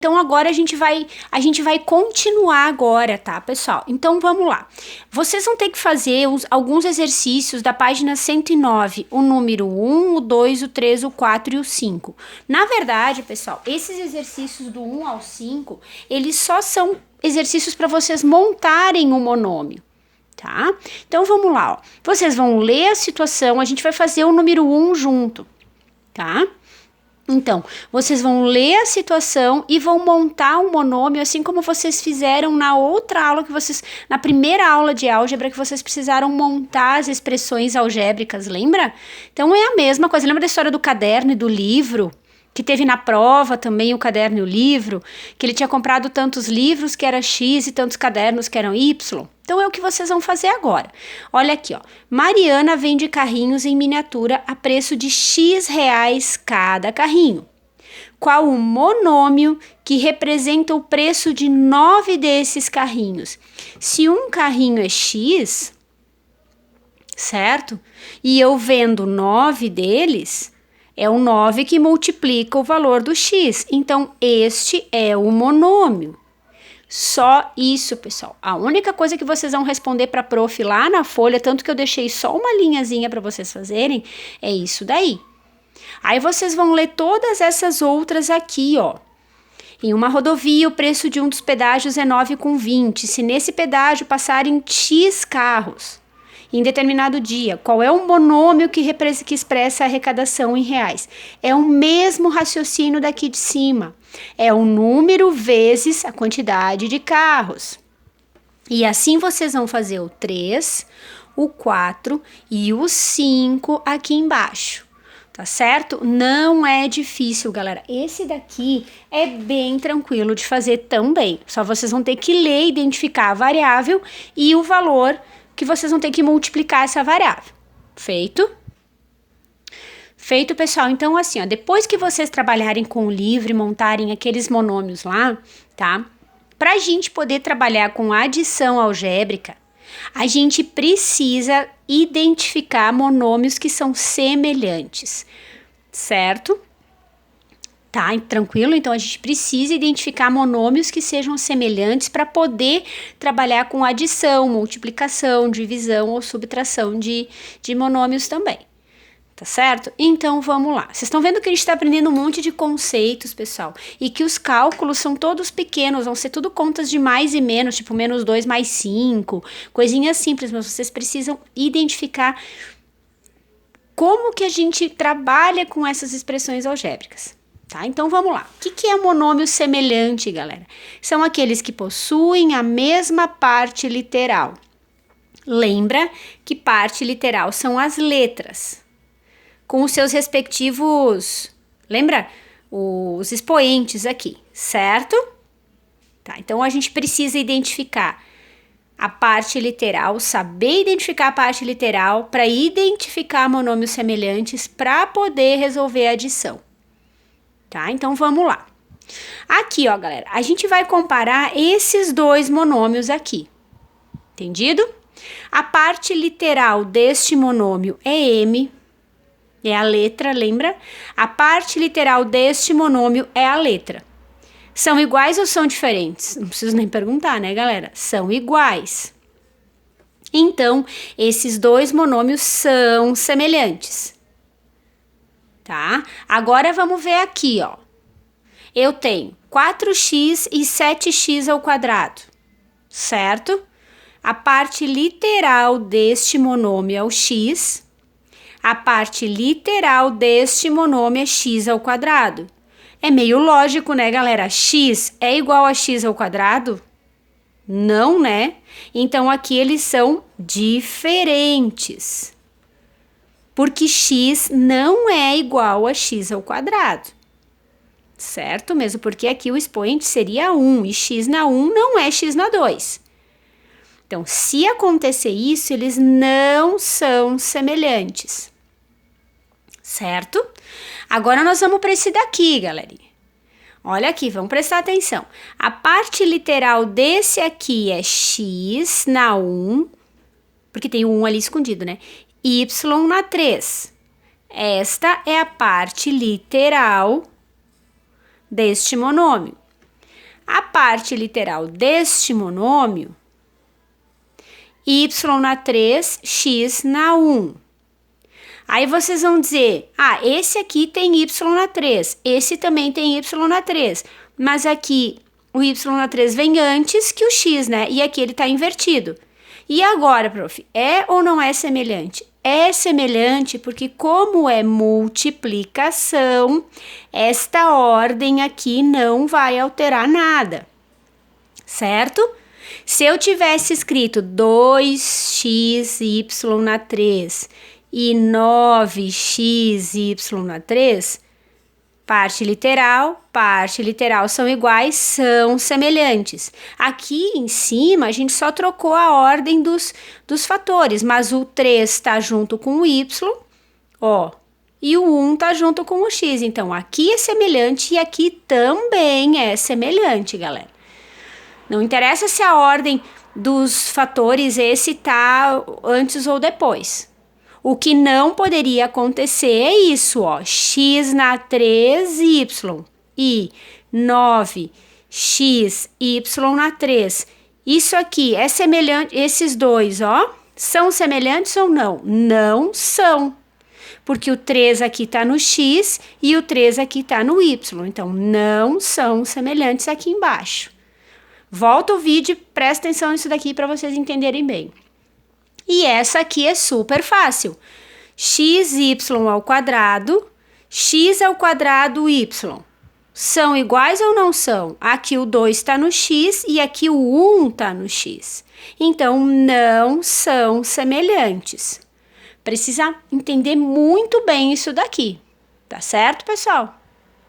Então, agora a gente vai continuar agora, tá, pessoal? Então, vamos lá. Vocês vão ter que fazer alguns exercícios da página 109, o número 1, o 2, o 3, o 4 e o 5. Na verdade, pessoal, esses exercícios do 1 ao 5, eles só são exercícios para vocês montarem um monômio, tá? Então, vamos lá, ó. Vocês vão ler a situação, a gente vai fazer o número 1 junto, tá? Então, vocês vão ler a situação e vão montar um monômio, assim como vocês fizeram na outra aula na primeira aula de álgebra que vocês precisaram montar as expressões algébricas, lembra? Então é a mesma coisa, lembra da história do caderno e do livro? Que teve na prova também o caderno e o livro, que ele tinha comprado tantos livros que era X e tantos cadernos que eram Y. Então é o que vocês vão fazer agora. Olha aqui, ó. Mariana vende carrinhos em miniatura a preço de X reais cada carrinho. Qual o monômio que representa o preço de 9 desses carrinhos? Se um carrinho é X, certo? E eu vendo 9 deles, é o 9 que multiplica o valor do X. Então, este é o monômio. Só isso, pessoal. A única coisa que vocês vão responder para a prof lá na folha, tanto que eu deixei só uma linhazinha para vocês fazerem, é isso daí. Aí vocês vão ler todas essas outras aqui, ó. Em uma rodovia, o preço de um dos pedágios é 9,20. Se nesse pedágio passarem X carros em determinado dia, qual é o monômio que expressa a arrecadação em reais? É o mesmo raciocínio daqui de cima. É o número vezes a quantidade de carros. E assim vocês vão fazer o 3, o 4 e o 5 aqui embaixo. Tá certo? Não é difícil, galera. Esse daqui é bem tranquilo de fazer também. Só vocês vão ter que ler, identificar a variável e o valor que vocês vão ter que multiplicar essa variável. Feito? Feito, pessoal. Então, assim, ó, depois que vocês trabalharem com o livro e montarem aqueles monômios lá, tá? Pra gente poder trabalhar com adição algébrica, a gente precisa identificar monômios que são semelhantes, certo? Tá, tranquilo? Então, a gente precisa identificar monômios que sejam semelhantes para poder trabalhar com adição, multiplicação, divisão ou subtração de monômios também. Tá certo? Então, vamos lá. Vocês estão vendo que a gente está aprendendo um monte de conceitos, pessoal, e que os cálculos são todos pequenos, vão ser tudo contas de mais e menos, tipo menos 2 mais 5, coisinhas simples, mas vocês precisam identificar como que a gente trabalha com essas expressões algébricas. Tá? Então, vamos lá. O que é monômio semelhante, galera? São aqueles que possuem a mesma parte literal. Lembra que parte literal são as letras, com os seus respectivos, lembra? Os expoentes aqui, certo? Tá, então, a gente precisa identificar a parte literal, saber identificar a parte literal para identificar monômios semelhantes para poder resolver a adição. Tá? Então, vamos lá. Aqui, ó, galera, a gente vai comparar esses dois monômios aqui. Entendido? A parte literal deste monômio é m, é a letra, lembra? A parte literal deste monômio é a letra. São iguais ou são diferentes? Não preciso nem perguntar, né, galera? São iguais. Então, esses dois monômios são semelhantes. Tá? Agora vamos ver aqui, ó. Eu tenho 4x e 7x ao quadrado, certo? A parte literal deste monômio é o x, a parte literal deste monômio é x ao quadrado. É meio lógico, né, galera? X é igual a x ao quadrado? Não, né? Então, aqui eles são diferentes, porque x não é igual a x ao quadrado, certo? Mesmo porque aqui o expoente seria 1, e x na 1 não é x na 2. Então, se acontecer isso, eles não são semelhantes, certo? Agora, nós vamos para esse daqui, galerinha. Olha aqui, vamos prestar atenção. A parte literal desse aqui é x na 1, porque tem o 1 ali escondido, né? Y na 3. Esta é a parte literal deste monômio. A parte literal deste monômio, y na 3, x na 1. Aí vocês vão dizer, esse aqui tem y na 3, esse também tem y na 3, mas aqui o y na 3 vem antes que o x, né? E aqui ele está invertido. E agora, prof, é ou não é semelhante? É semelhante porque como é multiplicação, esta ordem aqui não vai alterar nada, certo? Se eu tivesse escrito 2xy na 3 e 9xy na 3, parte literal são iguais, são semelhantes. Aqui em cima, a gente só trocou a ordem dos fatores, mas o 3 está junto com o y, e o 1 está junto com o x. Então, aqui é semelhante e aqui também é semelhante, galera. Não interessa se a ordem dos fatores esse tá antes ou depois. O que não poderia acontecer é isso, x na 3y e 9xy na 3. Isso aqui é semelhante, esses dois, são semelhantes ou não? Não são, porque o 3 aqui está no x e o 3 aqui está no y, então não são semelhantes aqui embaixo. Volta o vídeo, presta atenção nisso daqui para vocês entenderem bem. E essa aqui é super fácil. Xy ao quadrado, x ao quadrado y. São iguais ou não são? Aqui o 2 está no x e aqui o 1 está no x. Então, não são semelhantes. Precisa entender muito bem isso daqui. Tá certo, pessoal?